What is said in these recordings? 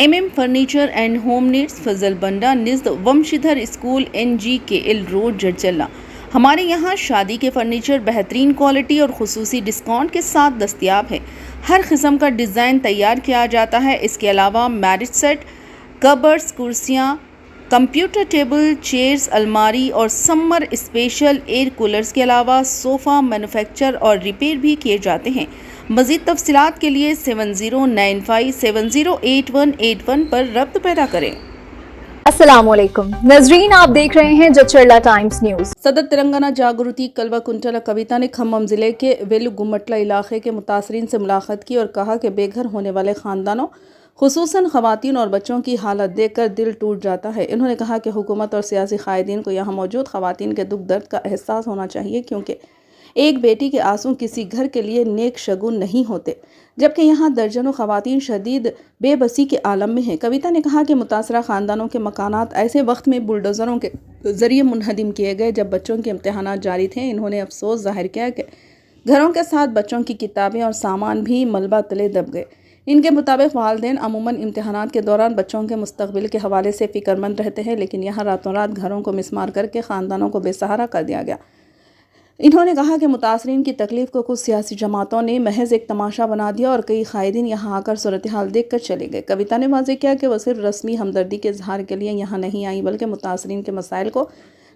MM furniture and home needs Fazal Banda निज़द Vanshidhar school NGKL road Jadcherla. हमारे यहाँ शादी के फर्नीचर बेहतरीन क्वालिटी और खुसूसी डिस्काउंट के साथ दस्तियाब है। हर किस्म का डिज़ाइन तैयार किया जाता है। इसके अलावा मैरिज सेट, कबर्ड्स, कुर्सियाँ, कंप्यूटर टेबल, चेयर्स, अलमारी और समर स्पेशल एयर कूलर्स के अलावा सोफ़ा मैन्युफैक्चर और रिपेयर भी किए जाते हैं। मज़ीद तफसीलात के लिए 7095708181 पर रब्त पैदा करें। अस्सलामुअलैकुम नजरीन, आप देख रहे हैं जचरला टाइम्स न्यूज़। सदर तेलंगाना जागृति कलवा कुंटला कविता ने खम्मम ज़िले के वेलुगुमटला इलाके के मुतासरीन से मुलाकात की और कहा कि बेघर होने वाले ख़ानदानों खुसूसन ख़वातीन और बच्चों की हालत देखकर दिल टूट जाता है। इन्होंने कहा कि हुकूमत और सियासी क़ायदीन को यहाँ मौजूद ख़वातीन के दुख दर्द का एहसास होना चाहिए, क्योंकि एक बेटी के आंसू किसी घर के लिए नेक शगुन नहीं होते, जबकि यहाँ दर्जनों ख़वातीन शदीद बेबसी के आलम में हैं। कविता ने कहा कि मुतासरा ख़ानदानों के मकानात ऐसे वक्त में बुलडोज़रों के ज़रिए मुनहदिम किए गए जब बच्चों के इम्तहानात जारी थे। इन्होंने अफसोस जाहिर किया कि घरों के साथ बच्चों की किताबें और सामान भी मलबा तले दब गए। इनके मुताबिक वालिदैन अमूमन इम्तहानात के दौरान बच्चों के मुस्तकबिल के हवाले से फ़िक्रमंद रहते हैं, लेकिन यहाँ रातों रात घरों को मिसमार करके ख़ानदानों को बेसहारा कर दिया गया। इन्होंने कहा कि मुतासरीन की तकलीफ को कुछ सियासी जमातों ने महज एक तमाशा बना दिया और कई कायदीन यहाँ आकर सूरत हाल देख कर चले गए। कविता ने वाज़ेह किया कि वह सिर्फ रस्मी हमदर्दी के इजहार के लिए यहाँ नहीं आई, बल्कि मुतासरीन के मसाइल को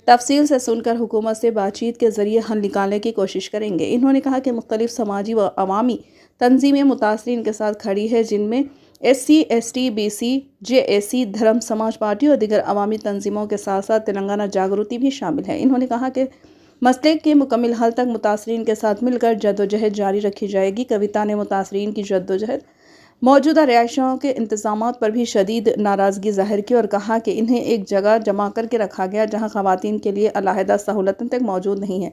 तफसील से सुनकर हुकूमत से बातचीत के ज़रिए हल निकालने की कोशिश करेंगे। इन्होंने कहा कि मुख्तलिफ समाजी व अवामी तंजीमें मुतासरीन के साथ खड़ी है, जिनमें SC, ST, BC, JAC, धर्म समाज पार्टी और दीगर अवामी तंजीमों के साथ साथ तेलंगाना जागृति भी शामिल है। इन्होंने कहा कि मसले के मुकम्मल हल तक मुतासरीन के साथ मिलकर जद्दोजहद जारी रखी जाएगी। कविता ने मुतासरीन की जद्दोजहद, मौजूदा रिहायशों के इंतज़ामात पर भी शदीद नाराज़गी जाहिर की और कहा कि इन्हें एक जगह जमा करके रखा गया जहां ख़वातीन के लिए अलहदा सहूलतें तक मौजूद नहीं हैं।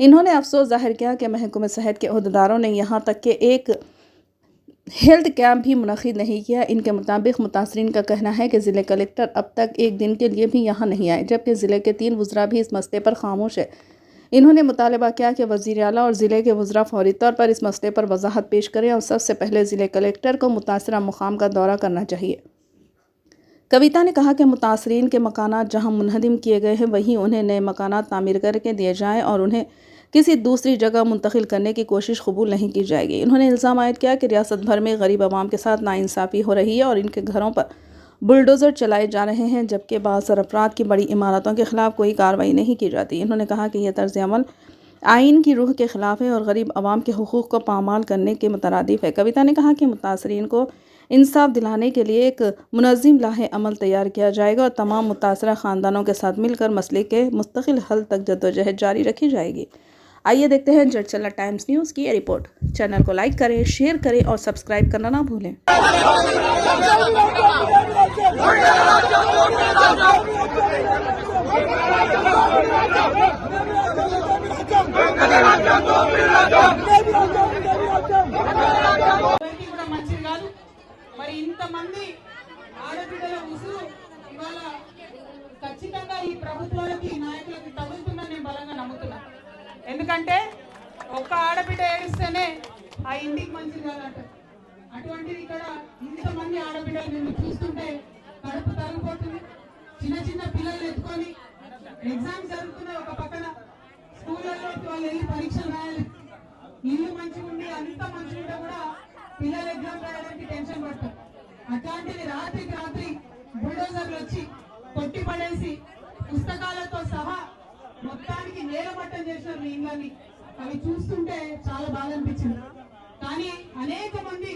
इन्होंने अफसोस जाहिर किया कि महकमे सेहत के अहदेदारों ने यहाँ तक कि एक हेल्थ कैंप भी मुनक़िद नहीं किया। इनके मुताबिक मुतासरीन का कहना है कि ज़िले कलेक्टर अब तक एक दिन के लिए भी यहाँ नहीं आए, जबकि ज़िले के 3 वज़रा भी इस मसले पर खामोश है। इन्होंने मुतालबा किया कि वज़ीर आला और ज़िले के वज़रा फौरी तौर पर इस मसले पर वजाहत पेश करें और सबसे पहले ज़िले कलेक्टर को मुतासरा मुकाम का दौरा करना चाहिए। कविता ने कहा कि मुतासरीन के मकानात जहां मुनहदिम किए गए हैं, वहीं उन्हें नए मकानात तामीर करके दिए जाएँ और उन्हें किसी दूसरी जगह मुंतकिल करने की कोशिश कबूल नहीं की जाएगी। इन्होंने इल्ज़ाम आयद किया कि रियासत भर में गरीब आवाम के साथ नाइंसाफ़ी हो रही है और इनके घरों पर बुलडोज़र चलाए जा रहे हैं, जबकि बाद सरफराद की बड़ी इमारतों के ख़िलाफ़ कोई कार्रवाई नहीं की जाती। इन्होंने कहा कि यह तर्ज़ अमल आइन की रूह के ख़िलाफ़ है और गरीब आवाम के हुकूक़ को पामाल करने के मुतरादिफ़ है। कविता ने कहा कि मुतासरीन को इंसाफ दिलाने के लिए एक मुनज़्ज़म लाहे अमल तैयार किया जाएगा और तमाम मुतासरा ख़ानदानों के साथ मिलकर मसले के मुस्तकिल हल तक जद्दोजहद जारी रखी जाएगी। आइए देखते हैं जड़चल्ला टाइम्स न्यूज़ की रिपोर्ट। चैनल को लाइक करें, शेयर करें और सब्सक्राइब करना ना भूलें। మరి ఇంతమంది ఆడబిడ్డల ఉసురు ఇవాళ ఖచ్చితంగా ఈ ప్రభుత్వానికి నాయకులకి తగులుతుందని నేను బలంగా నమ్ముతున్నా. ఎందుకంటే ఒక్క ఆడబిడ్డ ఏడిస్తేనే ఆ ఇంటికి మంచిది కాదంట. అటువంటిది ఇక్కడ ఇంతమంది ఆడబిడ్డలు నిన్ను చూస్తుంటే కడుపు తరిగిపోతుంది. చిన్న చిన్న పిల్లలు ఎత్తుకొని ఎగ్జామ్స్ జరుగుతున్నాయి, ఒక పక్కన స్కూళ్ళలోకి వాళ్ళు వెళ్ళి పరీక్షలు రాయాలి. ఇల్లు మంచిగా ఉండి అంత మంచిగా ఉంటే కూడా పిల్లలు ఎగ్జామ్ రాయడానికి టెన్షన్ పడతారు. అట్లాంటిది రాత్రికి రాత్రి బుల్డోజర్లు వచ్చి కొట్టి పడేసి పుస్తకాలతో సహా మొత్తానికి నేలమట్టం చేసినారు మీ ఇళ్ళని. అవి చూస్తుంటే చాలా బాధ అనిపించింది. కానీ అనేక మంది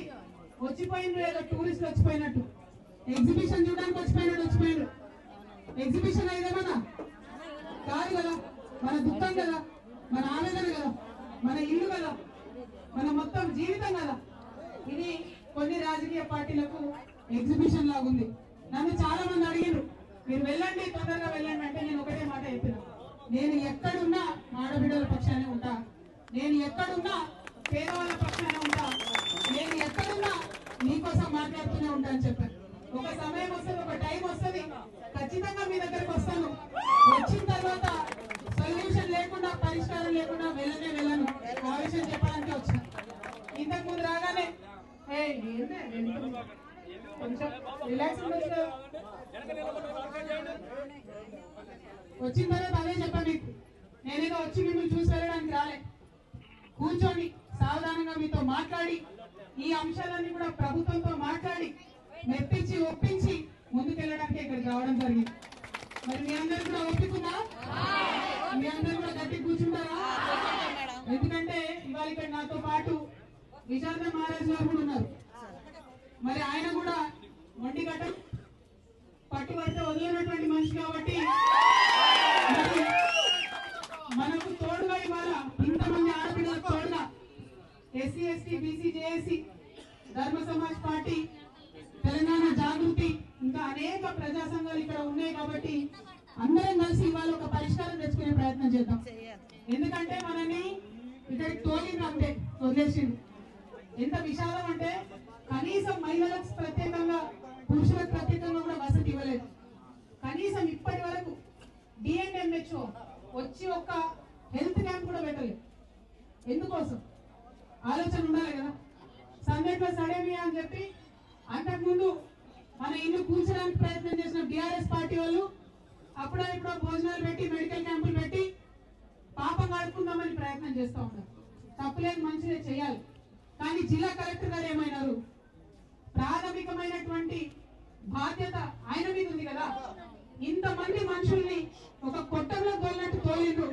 వచ్చిపోయినారు, ఏదో టూరిస్టులు వచ్చిపోయినట్టు, ఎగ్జిబిషన్ చూడడానికి వచ్చిపోయారు. ఎగ్జిబిషన్ అయిదేమన్నా కాదు కదా, మన దుఃఖం కదా, మన ఆవేదన కదా, మన ఇల్లు కదా, మన మొత్తం జీవితం కదా. ఇది కొన్ని రాజకీయ పార్టీలకు ఎగ్జిబిషన్ లాగుంది. నన్ను చాలా మంది అడిగారు, మీరు వెళ్ళండి, తొందరగా వెళ్ళండి అంటే నేను ఒకటే మాట చెప్పాను, నేను ఎక్కడున్నా ఆడబిడ్డల పక్షానే ఉంటా, నేను ఎక్కడున్నా పేదవాళ్ళ పక్షానే ఉంటా, నేను ఎక్కడున్నా మీకోసం మాట్లాడుతూనే ఉంటా అని చెప్పాను. ఒక సమయం వస్తుంది, ఒక టైం వస్తుంది, ఖచ్చితంగా మీ దగ్గరకు వస్తాను. వచ్చిన తర్వాత సొల్యూషన్ లేకుండా, పరిష్కారం లేకుండా వెళ్ళను. ఆ విషయం చెప్పడానికి వచ్చాను. ఇంతకు ముందు రాగానే కొంచెం రిలాక్స్ ఉండొచ్చు కదా. వచ్చిన తర్వాత అదే చెప్పా మీకు, నేనేదో వచ్చి మిమ్మల్ని చూసి వెళ్ళడానికి రాలే. కూర్చొని సావధానంగా మీతో మాట్లాడి ఈ అంశాలన్నీ కూడా ప్రభుత్వంతో మాట్లాడి మెప్పించి ఒప్పించి ముందుకెళ్ళడానికి ఇక్కడికి రావడం జరిగింది. మరి మీ అందరూ కూడా ఒప్పుకుందా? మీ అందరూ కూడా గట్టి కూర్చుంటారా? ఎందుకంటే ఇవాళ ఇక్కడ నాతో పాటు విశారద మహారాజ్ గారు కూడా ఉన్నారు. మరి ఆయన కూడా మొండి గట్ట పట్టుబడితే వదిలినటువంటి మనిషి కాబట్టి మరి మనకు తోడుగా ఇవాళ ఇంతమంది ఆడపిల్లలకు తోడుగా ఎస్సీ ఎస్టీ బీసీ జేఏసీ ధర్మ సమాజ్ పార్టీ తెలంగాణ జాగృతి ఇంకా అనేక ప్రజా సంఘాలు ఇక్కడ ఉన్నాయి కాబట్టి అందరం కలిసి ఇవాళ ఒక పరిష్కారం తెచ్చుకునే ప్రయత్నం చేద్దాం. ఎందుకంటే మనని ఇక్కడికి తోలింది అంతే, వదిలేసింది. ఎంత విషాదం అంటే కనీసం మహిళలకు ప్రత్యేకంగా పురుషులకు ప్రత్యేకంగా కూడా వసతి ఇవ్వలేదు. కనీసం ఇప్పటి వరకు డిఎన్ఎంహెచ్ఓ వచ్చి ఒక హెల్త్ క్యాంప్ కూడా పెట్టలేదు. ఎందుకోసం ఆలోచన ఉండాలి కదా. సందేట్లో సడేమియా అని చెప్పి అంతకుముందు మన ఇల్లు కూర్చోడానికి ప్రయత్నం చేసిన బీఆర్ఎస్ పార్టీ వాళ్ళు అప్పుడో ఇప్పుడో భోజనాలు పెట్టి మెడికల్ క్యాంపులు పెట్టి పాపం కడుపుకుందామని ప్రయత్నం చేస్తూ ఉన్నారు. తప్పులేదు, మంచిదే, చేయాలి. కానీ జిల్లా కలెక్టర్ గారు ఏమైనారు? ప్రాథమికమైనటువంటి బాధ్యత ఆయన మీద ఉంది కదా. ఇంతమంది మనుషుల్ని ఒక కొట్టంలో తోలినట్టు తోలిండ్రు.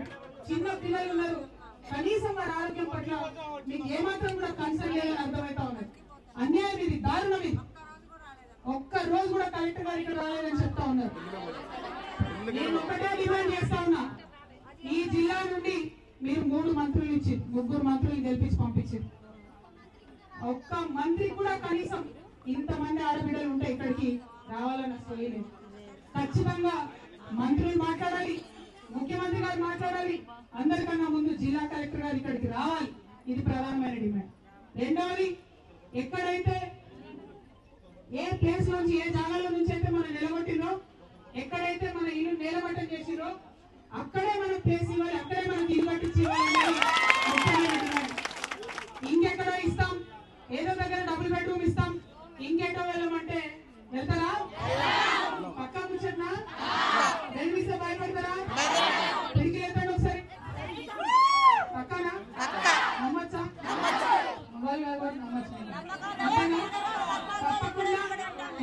చిన్న పిల్లలు ఉన్నారు, కనీసం వారి ఆరోగ్యం పట్ల మీకు ఏమాత్రం కూడా కన్సర్న్ లేదని అర్థమవుతా ఉన్నది. అన్యాయం ఇది, దారుణం ఇది. ఒక్క రోజు కూడా కలెక్టర్ గారు ఇక్కడ రాలేదని చెప్తా ఉన్నారు. నేను ఒకటే డిమాండ్ చేస్తా ఉన్నా, ఈ జిల్లా నుండి మీరు 3 మంత్రులు ఇచ్చి 3 మంత్రులు గెలిపించి పంపించారు. ఒక్క మంత్రి కూడా కనీసం ఇంతమంది ఆడబిడ్డలు ఉంటే ఇక్కడికి రావాలని అసలు లేదు. ఖచ్చితంగా మంత్రులు మాట్లాడాలి, ముఖ్యమంత్రి గారు మాట్లాడాలి, అందరికన్నా ముందు జిల్లా కలెక్టర్ గారు ఇక్కడికి రావాలి. ఇది ప్రధానమైన డిమాండ్. రెండవది, ఎక్కడైతే ఏ ప్లేస్ నుంచి ఏ జాగాలో నుంచి అయితే మనం నిలబట్టినో, ఎక్కడైతే మన ఇల్లు నిలబట్టం చేసిరో అక్కడే మనకు ప్లేస్ ఇవ్వాలి, అక్కడే మనకి ఇల్లు కట్టించి ఇవ్వాలి. ఇంకెక్కడో ఇస్తాం, ఏదో దగ్గర డబుల్ బెడ్రూమ్ ఇస్తాం, ఇంకెటో వెళ్ళమంటే వెళ్తారా? పక్కా కూర్చున్నా ఇస్తే భయపడతారా? తిరిగి వెళ్తాడు ఒకసారి. పక్కానా? నమ్మచ్చా? మొబైల్ నమ్మచ్చు. తప్పకుండా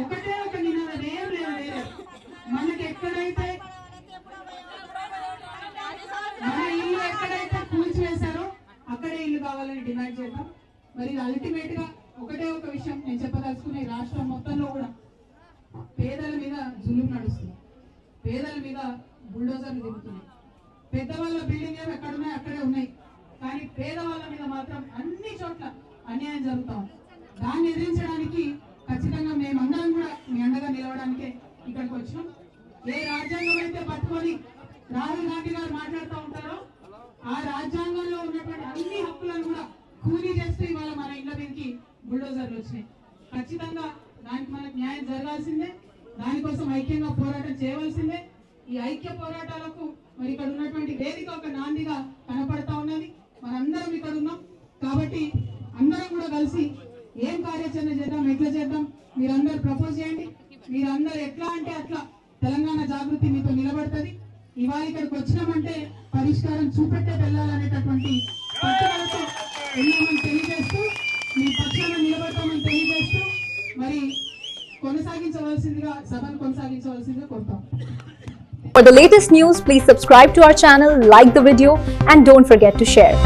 ఒకటే ఒక నిన్నది ఏం లేదు. మనకి ఎక్కడైతే మన ఇల్లు ఎక్కడైతే కూల్చివేశారో అక్కడే ఇల్లు కావాలని డిమాండ్ చేద్దాం. మరి అల్టిమేట్ గా ఒకటే ఒక విషయం నేను చెప్పదలుచుకునే, రాష్ట్రం మొత్తంలో కూడా పేదల మీద జులుం నడుస్తుంది, పేదల మీద బుల్డోజర్లు దిగుతున్నాయి. పెద్దవాళ్ళ బిల్డింగ్ ఏమి ఎక్కడున్నాయి అక్కడే ఉన్నాయి, కానీ పేదవాళ్ళ మీద మాత్రం అన్ని చోట్ల అన్యాయం జరుగుతా ఉంది. దాన్ని ఎదిరించడానికి ఖచ్చితంగా మేమందరం కూడా మీ అండగా నిలవడానికే ఇక్కడికి వచ్చినాం. ఏ రాజ్యాంగం అయితే పట్టుకొని రాహుల్ గాంధీ గారు మాట్లాడుతూ ఉంటారో ఆ రాజ్యాంగంలో ఉన్నటువంటి అన్ని హక్కులను కూడా కూలీ చేస్తూ ఇవాళ మన ఇళ్ల మీదకి బుల్డోజర్లు వచ్చినాయి. ఖచ్చితంగా దానికి మనకు న్యాయం జరగాల్సిందే, దానికోసం ఐక్యంగా పోరాటం చేయవలసిందే. ఈ ఐక్య పోరాటాలకు మరి ఇక్కడ ఉన్నటువంటి వేదిక ఒక నాందిగా కనపడతా ఉన్నది. మనందరం ఇక్కడ ఉన్నాం కాబట్టి అందరం కూడా కలిసి ఏం కార్యాచరణ చేద్దాం, ఎట్లా చేద్దాం, మీరందరూ ప్రపోజ్ చేయండి. మీరందరూ ఎట్లా అంటే అట్లా తెలంగాణ జాగృతి మీతో నిలబడుతుంది. ఇవాళ ఇక్కడికి వచ్చినామంటే పరిష్కారం చూపెట్టే వెళ్ళాలనేటటువంటి పట్టుదలతో ఎన్నోమని తెలియజేస్తూ మీ పక్షాన నిలబడతామని తెలియజేస్తూ మరి కొనసాగించవలసిందిగా సభను కొనసాగించవలసిందిగా కోరుతాం. For the latest news, please subscribe to our channel, like the video, and don't forget to share.